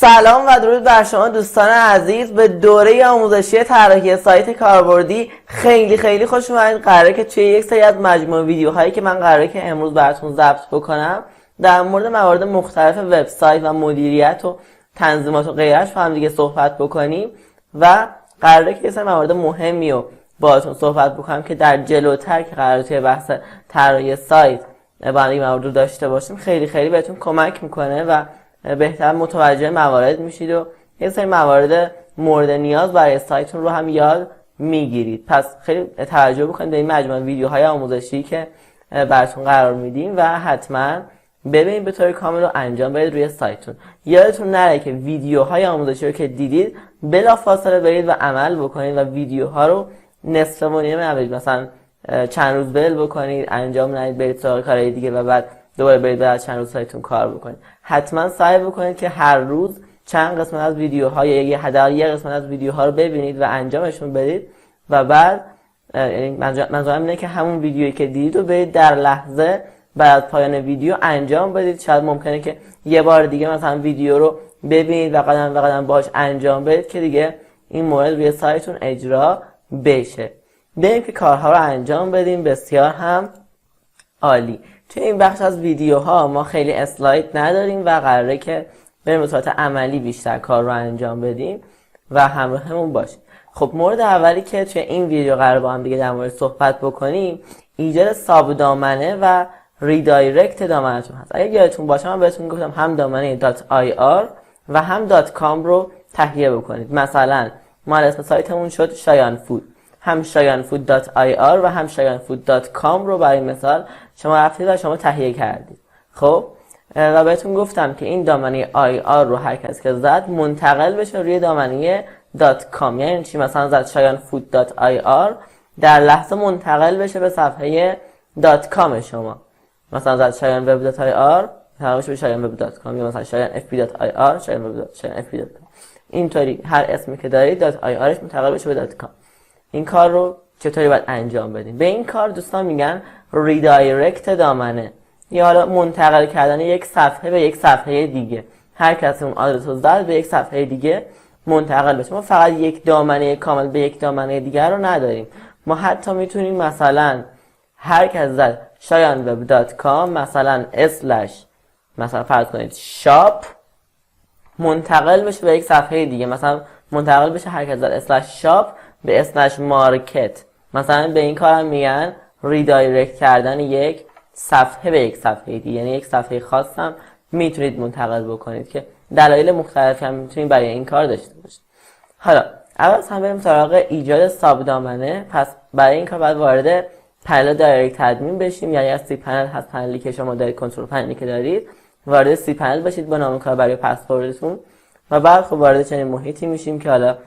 سلام و درود بر شما دوستان عزیز. به دوره آموزشی طراحی سایت کاربردی خیلی خوش اومدید. قراره که توی یک سری از مجموعه ویدیوهایی که من قراره که امروز براتون ضبط بکنم در مورد موارد مختلف وبسایت و مدیریت و تنظیمات و غیرش با هم دیگه صحبت بکنیم و قراره که یه سری موارد مهمی رو باهاتون صحبت بکنم که در جلوتر که قراره توی بحث طراحی سایت با هم موارد رو داشته باشیم خیلی بهتون کمک میکنه و بهتر متوجه موارد میشید و یه سری موارد مورد نیاز برای سایتتون رو هم یاد میگیرید. پس خیلی توجه بکنید به این مجموعه ویدیوهای آموزشی که براتون قرار میدیم و حتما ببینید به طور کامل رو انجام بدید روی سایتتون. یادتون نره که ویدیوهای آموزشی رو که دیدید بلافاصله برید و عمل بکنید و ویدیوها رو نصف و نیمه نبرید، مثلا چند روز بل بکنید انجام ندید برید سراغ کارهای دیگه و بعد دوباره برید بعد چند روز سایتتون کار بکنید. حتما سعی بکنید که هر روز چند قسمت از ویدیوها یا یه قسمت از ویدیوها رو ببینید و انجامشون بدید و بعد منظورم اینه که همون ویدیویی که دیدید رو برید در لحظه بعد از پایان ویدیو انجام بدید. شاید ممکنه که یه بار دیگه مثلا ویدیو رو ببینید و قدم باهاش انجام بدید که دیگه این مورد روی سایتتون اجرا بشه. بریم که کارها رو انجام بدیم. بسیار هم عالی. توی این بخش از ویدیوها ما خیلی اسلاید نداریم و قراره که بریم به صورت عملی بیشتر کار رو انجام بدیم و همراهمون باشید. خب مورد اولی که توی این ویدیو قراره با هم دیگه در مورد صحبت بکنیم ایجاد ساب دامنه و ریدایرکت دامنه‌تون هست. اگه یادتون باشه من بهتون گفتم هم دامنه .ir و هم .com رو تهیه بکنید. مثلا ما اسم سایتمون شد شایان فود، هم shayanfood.ir و هم shayanfood.com رو برای مثال شما رفتید و شما تهیه کردید. خب و بهتون گفتم که این دامنه .ir رو هر کسی که زد منتقل بشه روی دامنه .com. یعنی چی؟ مثلا زد shayanfood.ir در لحظه منتقل بشه به صفحه .com شما. مثلا زد shayanweb.ir منتقل بشه به shayanweb.com یا مثلا shayanfb.ir shayanfb.com. اینطوری هر اسمی که دارید .irش منتقل بشه به .com. این کار رو چطوری باید انجام بدیم؟ به این کار دوستان میگن ریدایرکت دامنه یا حالا منتقل کردن یک صفحه به یک صفحه دیگه. هر کسی اون آدرس رو زد به یک صفحه دیگه منتقل بشه. ما فقط یک دامنه کامل به یک دامنه دیگر رو نداریم. ما حتی میتونیم مثلا هر کس زد shayanweb.com مثلا فرض کنید شاپ منتقل بشه به یک صفحه دیگه. مثلا منتقل بشه هر کس زد /shop به /market. مثلا به این کارم میگن ریدایرکت کردن یک صفحه به یک صفحه دیگه. یعنی یک صفحه خاص هم میتونید منتقل بکنید که دلایل مختلفی هم میتونید برای این کار داشته باشید. حالا اول هم بریم سراغ ایجاد ساب دامنه. پس برای این کار باید وارد پنل دایرکت ادمین بشیم. یعنی از سی پنل هست پنلی که شما دارید، کنترل پنلی که دارید، وارد سی پنل بشید با نام کار برای پسوردتون و بعد خب وارد چنین محیطی میشیم که حالا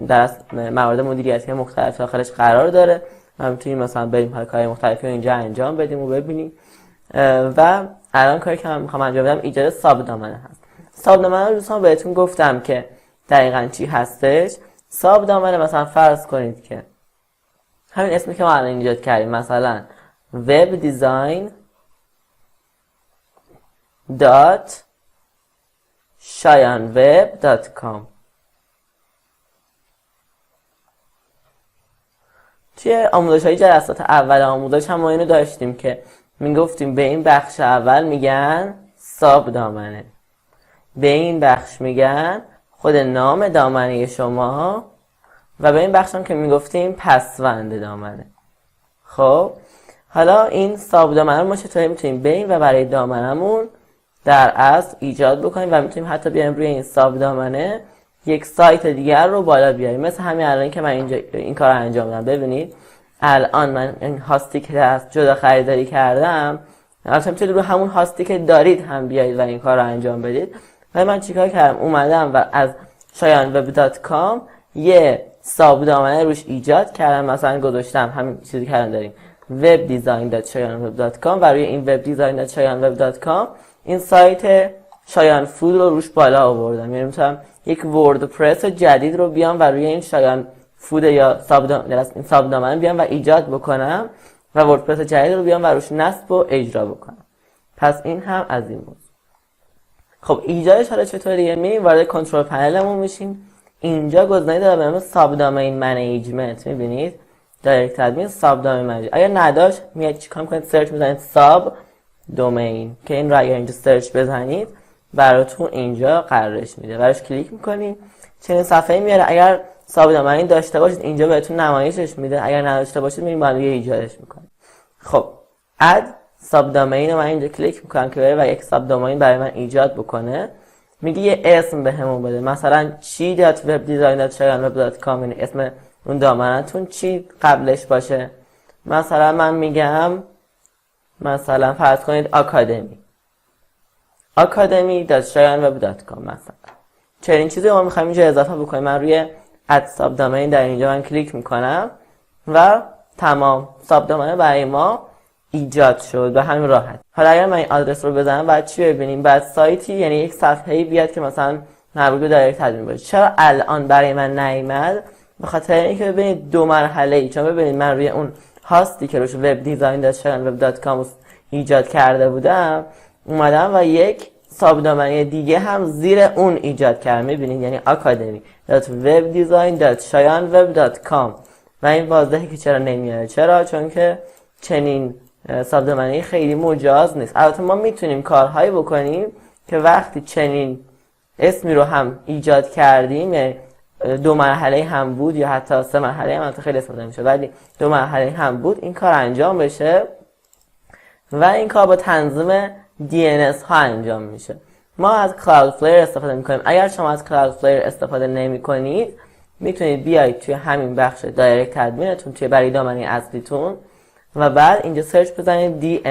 در موارد مدیریتی مختلف داخلش قرار داره و میتونیم مثلا بریم کارهای مختلفی رو اینجا انجام بدیم و ببینیم. و الان کاری که من میخوام انجام بدم ایجاد ساب دامنه هست. ساب دامنه رو دوستان بهتون گفتم که دقیقاً چی هستش. ساب دامنه مثلا فرض کنید که همین اسمی که ما الان ایجاد کردیم، مثلا webdesign.shayanweb.com. توی آموزش‌های جلسات اول آموزش هم ما اینو داشتیم که میگفتیم به این بخش اول میگن ساب دامنه، به این بخش میگن خود نام دامنه شما و به این بخش هم که میگفتیم پسوند دامنه. خب حالا این ساب دامنه رو ما چطوری میتونیم بریم و برای دامنمون در اصل ایجاد بکنیم و میتونیم حتی بیاریم روی این ساب دامنه یک سایت دیگر رو بالا بیاریم. مثل همین الان که من اینجا این کار رو انجام دادم. ببینید الان من این هاستی که از جدا خریداری کردم، البته میتونید رو همون هاستی که دارید هم بیایید و این کار رو انجام بدید. و من چیکار کردم؟ اومدم و از shayanweb.com یه ساب دامنه روش ایجاد کردم. مثلا گذاشتم همین چیزی که الان داریم webdesign.shayanweb.com و روی این webdesign.shayanweb.com این سایت شایان فود رو روش بالا آوردم. یعنی میتونم یک وردپرس جدید رو بیام و روی این شایان فود یا ساب دامنه بیام و ایجاد بکنم و وردپرس جدید رو بیام و روش نصب و اجرا بکنم. پس این هم از این موضوع. خب ایجادش حالا چطوریه؟ میریم وارد کنترل پنلمون میشیم. اینجا گزینه‌ای داره به نام ساب دامین منیجمنت، میبینید دایرکت ادمین ساب دامین منیجمنت. اگر نداشت میاد چیکار میکنید؟ سرچ میزنید ساب دومین که این رو اگر اینجا سرچ بزنید براتون اینجا قرارش میده. براش کلیک میکنید چنین صفحه‌ای میاره. اگر ساب دامین داشته باشید اینجا بهتون نمایشش میده، اگر نداشته باشید میریم بالا ایجادش میکنید. خب اد ساب دامین رو من اینجا کلیک میکنم که بره و یک ساب دامین برای من ایجاد بکنه. میگه یه اسم بهمون بده، مثلا chi.webdesign.com، یعنی اسم اون دامنتون چی قبلش باشه. مثلا من میگم مثلا فرض کنید academy.webdesign.com مثلا. چنین چیزی ما میخوایم اینجا اضافه بکنیم. من روی اد ساب دامین در اینجا من کلیک میکنم و تمام ساب دامین برای ما ایجاد شد به همین راحت. حالا اگر من این آدرس رو بزنم بعد چی ببینیم؟ بعد سایتی یعنی یک صفحه‌ای بیاد که مثلا مربوط به دایرکت ادمین باشه. چرا الان برای من نیامد؟ به خاطر اینکه ببینید دو مرحله‌ای، چون ببینید من روی اون هاستی که روش webdesign.com ایجاد کرده بودم اومدم و یک ساب دامین دیگه هم زیر اون ایجاد کردم. میبینید یعنی academy.webdesign.com و این واضحه که چرا نمیاره. چرا؟ چون که چنین ساب دامین خیلی مجاز نیست. البته ما میتونیم کارهایی بکنیم که وقتی چنین اسمی رو هم ایجاد کردیم، یعنی دو مرحله هم بود یا حتی سه مرحله هم خیلی استفاده میشه، ولی دو مرحله هم بود این کار انجام بشه و این کار با تنظیم DNS ها انجام میشه. ما از کلاودفلایر استفاده میکنیم. اگر شما از کلاودفلایر استفاده نمی کنید میتونید بیایید توی همین بخش دایرکت ادمینتون توی برای دامنه اصلیتون و بعد اینجا سرچ بزنید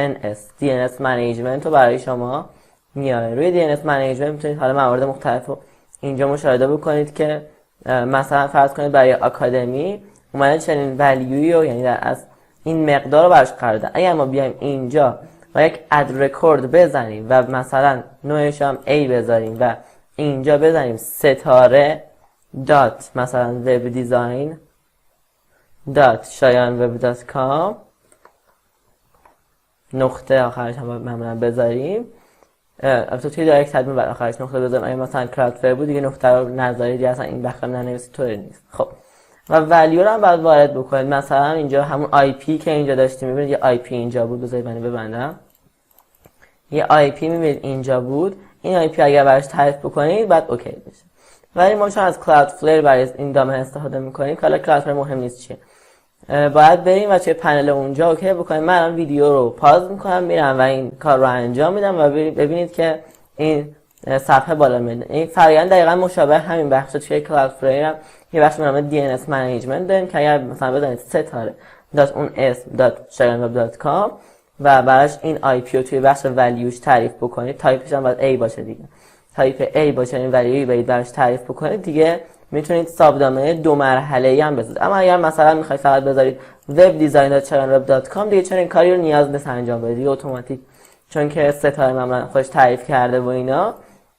DNS منیجمنت رو برای شما میاره. روی DNS منیجمنت میتونید حالا موارد مختلف رو اینجا مشاهده بکنید که مثلا فرض کنید برای آکادمی اومده چنین ولیوی رو، یعنی در از این مقدار رو براش قرار دادن. اگر ما بیایم اینجا و یک اد رکورد بزنیم و مثلا نوعش هم A بذاریم و اینجا بزنیم ستاره دات مثلا وب دیزاین دات شایان وب دات کام نقطه آخرش هم معمولا بذاریم. البته توی دایرکت ادمین بعد آخرش نقطه بذاریم. اگه مثلا کلاودفلایر بود دیگه نقطه رو نذارید، اصلا این بخش ننویسید، طوری نیست. خب و ولیو رو هم باید وارد بکنید. مثلا اینجا همون آی پی که اینجا داشتیم، میبینید یه آی پی اینجا بود، بذارید من ببندم. یه آی پی میبینید اینجا بود. این آی پی اگر براش تعریف بکنید بعد اوکی بشه. ولی ما چون از کلاودفلایر برای این دامن استفاده میکنیم که حالا کلاودفلایر مهم نیست چیه، باید بریم و توی پنل اونجا اوکی بکنیم. من الان ویدیو رو پاز میکنم میرم و این کار رو انجام میدم و ببینید که این صفحه بالا میاد. این فرآیند دقیقاً مشابه همین بخش توی کلاودفلایر هم یه بخش به نام DNS منیجمنت داریم که اگر مثلا بزنید ستاره دات اون اسم دات shaganweb.com و براش این آی پی رو توی بخش ولیوش تعریف بکنید، تایپش هم باید A باشه دیگه، تایپ A باشه، این ولیوی برید براش تعریف بکنید دیگه میتونید ساب دامین دو مرحله‌ای هم بذارید. اما اگر مثلا میخواید فقط بذارید webdesign.shaganweb.com دیگه چون این کاری رو نیاز نیست انجام بدید دیگه اتوماتیک، چون که ستاره معمولا خودش تعریف کرده و اینا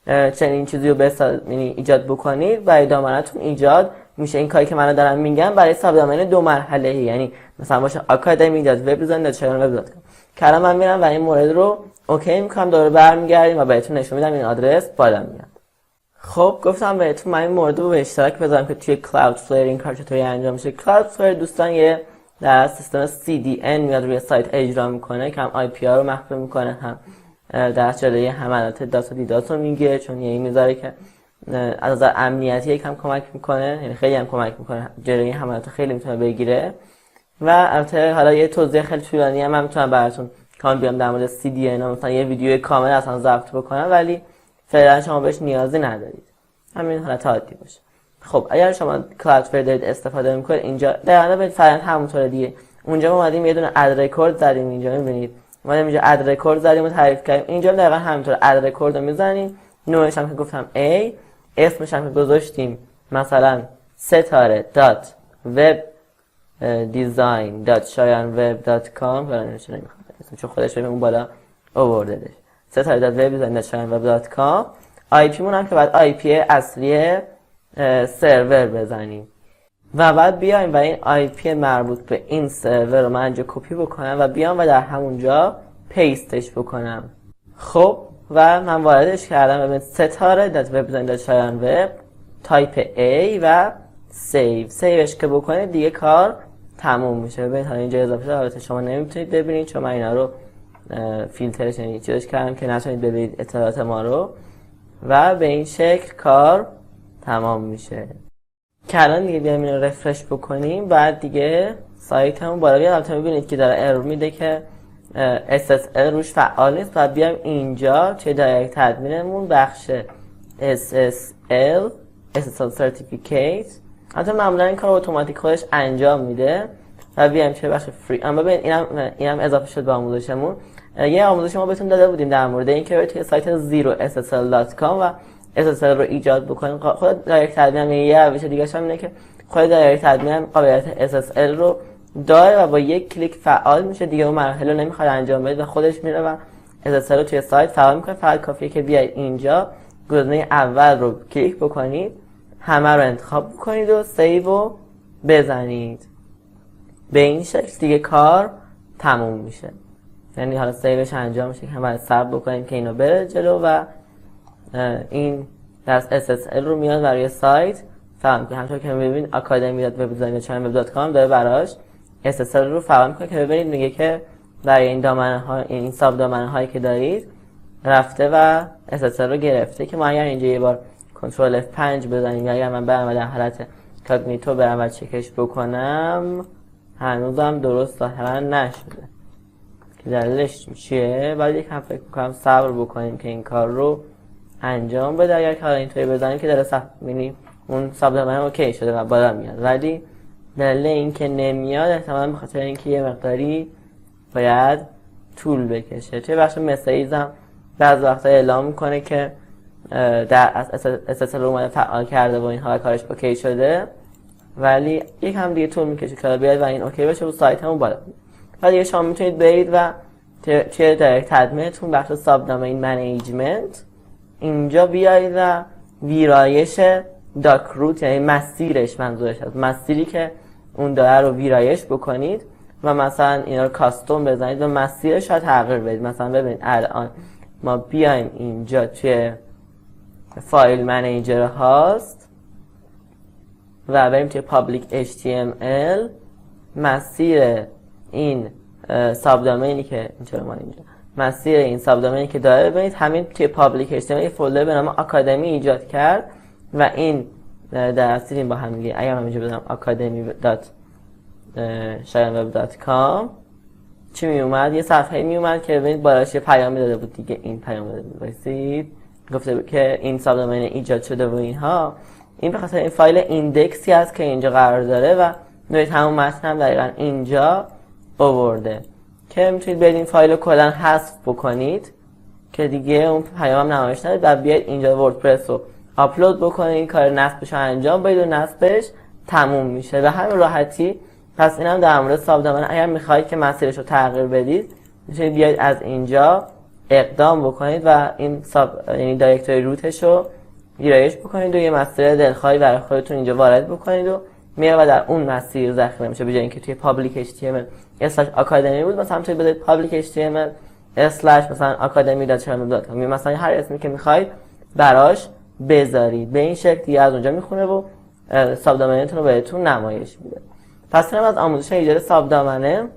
چنین چیزی رو ایجاد بکنید برای دامنتون ایجاد میشه. این کاری که من دارم میگم برای ساب دامین دو مرحله‌ای، یعنی مثلا باشه academy.webdesign.shaganweb.com که الان من میرم و این مورد رو اوکی میکنم، دوباره برمیگردیم و بهتون نشون میدم این آدرس بالا میاد. خب گفتم بهتون من این مورد رو به اشتراک بذارم که توی کلاودفلایر این کار چطوری انجام میشه. کلاودفلایر دوستان یه در سیستم CDN میاد روی سایت اجرا میکنه که هم IP ها رو مخفی میکنه، هم در جلوی حملات دات و دیدات رو میگه، چون یعنی میذاره که از نظر امنیتی یکم کمک میکنه، یعنی خیلی هم کمک میکنه، جلوی حملات خیلی میتونه بگیره. و البته حالا یه توضیح خیلی طولانی هم من میتونم براتون کامل بیام در مورد CDN مثلا یه ویدیو کامل اصلا ضبط بکنم، ولی فعلا شما بهش نیازی ندارید، همین حالت عادی باشه. خب اگر شما کلاودفلایر دارید استفاده میکنید اینجا در واقع فرآیند همونطوره دیگه. اونجا ما اومدیم یه دونه اد رکورد زدیم، اینجا میبینید اومدیم اینجا اد رکورد زدیم و تعریف کردیم. اینجا دقیقاً همینطوره اد رکورد رو میزنیم، نوعش هم که گفتم A، اسمش هم که گذاشتیم مثلا ستاره دات وب دیزاین دات شایان وب دات کام، فعلا نمیشه چون خودش ببین اون بالا آوردهش، ستاره دات وب دیزاین دات شایان وب دات کام. آی پی مون هم که بعد آی پی اصلی سرور بزنیم و بعد بیایم و این آی پی مربوط به این سرور رو من اینجا کپی بکنم و بیام و در همونجا پیستش بکنم. خب و من واردش کردم. ببینید ستاره web web تایپ A و سیوش که بکنید دیگه کار تموم میشه. ببینید حالا اینجا اضافه شده، البته شما نمیتونید ببینید چون من اینا رو فیلترش یعنی چیزش کردم که نتونید ببینید اطلاعات ما رو و به این شکل کار تمام میشه. که الان دیگه بیایم اینو رفرش بکنیم، بعد دیگه سایت همون بالا بیاد. البته میبینید که داره ارور میده که SSL روش فعال نیست. بعد بیایم اینجا توی دایرکت ادمینمون بخش SSL Certificate، البته معمولا این کار اتوماتیک خودش انجام میده و بیایم توی بخش فری. اما ببین اینم اضافه شد به آموزشمون. یه آموزش ما بهتون داده بودیم در مورد اینکه توی سایت zerossl.com و SSL رو ایجاد بکنیم. خود دایرکت ادمین یه روش دیگه هم اینه که خود دایرکت ادمین قابلیت SSL رو داره و با یک کلیک فعال میشه دیگه، اون مرحله رو نمیخواد انجام بده و خودش میره و SSL رو توی سایت فعال میکنه. فقط کافیه که بیاید اینجا گزینه اول رو کلیک بکنید، همه رو انتخاب بکنید و سیو رو بزنید. به این شکل دیگه کار تموم میشه. یعنی حالا سیوش انجام میشه که هم باید صبر بکنید که اینو بره جلو و این درس SSL رو میاد برای سایت فعال میکنه. همونطور که میبینید academy.webdesigner.com داره براش SSL رو فعال میکنه که ببینید میگه که برای این دامنه ها، این ساب دامنه هایی که دارید رفته و SSL رو گرفته. که ما اگر اینجا یه بار کنترل F5 بزنیم یا اگر من برم و در حالت کاگنیتو برم و چکش بکنم هنوزم درست ظاهرا نشده که دلیلش چیه. بعد یک هم فکر میکنم صبر بکنیم که این کار رو انجام بده. اگر که اینطوری بزنیم که داره می‌بینیم اون ساب دامنه اوکی شده و بالا میاد، ولی دلیل این که نمیاد احتمالاً به خاطر اینکه یه مقداری باید طول بکشه. توی بخش مسیج هم بعضی وقتا اعلام میکنه که در SSL رو اومده فعال کرده و اینها کارش اوکی شده، ولی یک هم دیگه طول میکشه که بیاد و این اوکی بشه و سایت همون بالا. و دیگه شما میتونید برید و توی دایرکت ادمینتون بخش ساب دامین منیجمنت اینجا بیایید و ویرایش داک روت، یعنی مسیرش، منظورش از مسیری که اون داره رو ویرایش بکنید و مثلا اینا رو کاستوم بزنید و مسیرش رو تغییر بدید. مثلا ببینید الان ما بیایم اینجا توی فایل منیجر هاست و بریم توی پابلیک HTML مسیر این ساب دامینی که مسیر این ساب دامینی که داره ببینید همین توی پابلیک HTML یه فولدر به نام آکادمی ایجاد کرد و این درستیدیم با هم دیگه. اگر من اینجا بزنم academy.shayanweb.com چی می اومد؟ یه صفحه می اومد که ببینید بالاش یه پیامی داده بود دیگه. این پیام داده بود وایسید گفته بود که این ساب دامین ایجاد شده و اینها. این به خاطر این فایل ایندکسی هست که اینجا قرار داره و ببینید همون متن هم دقیقاً اینجا آورده که میتونید برید این فایل رو کلا حذف بکنید که دیگه اون پیام هم نمایش ندید و بیاید اینجا وردپرس رو آپلود بکنید، کار نصبش رو انجام بدید و نصبش تموم میشه به همین راحتی. پس اینم در مورد ساب دامین. اگر میخواهید که مسیرش رو تغییر بدید میتونید بیاید از اینجا اقدام بکنید و این یعنی دایرکتوری روتش رو ویرایش بکنید و یه مسیر دلخواهی برای خودتون اینجا وارد بکنید و میاد و در اون مسیر ذخیره میشه. به جای اینکه توی پابلیک HTML/academy بود مثلا توی بذارید پابلیک HTML/مثلا academy.shayanweb.com مثلا هر اسمی که میخواید براش بذارید. به این شکل دیگه از اونجا میخونه و ساب دامینتون رو بهتون نمایش میده. پس اینم از آموزش ایجاد ساب دامنه.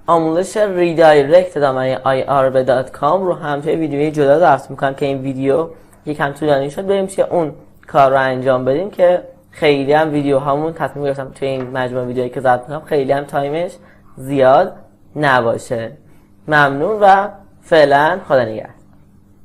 آموزش ریدایرکت دامنه irb.com رو هم توی ویدیوی جدا درس میکنم که این ویدیو یکم طولانی شد. بریم توی اون کار رو انجام بدیم که خیلی هم ویدیو هامون تصمیم گرفتم توی این مجموعه ویدیویی که ضبط میکنم خیلی هم تایمش زیاد نباشه. ممنون و فعلا خدا نگهدار.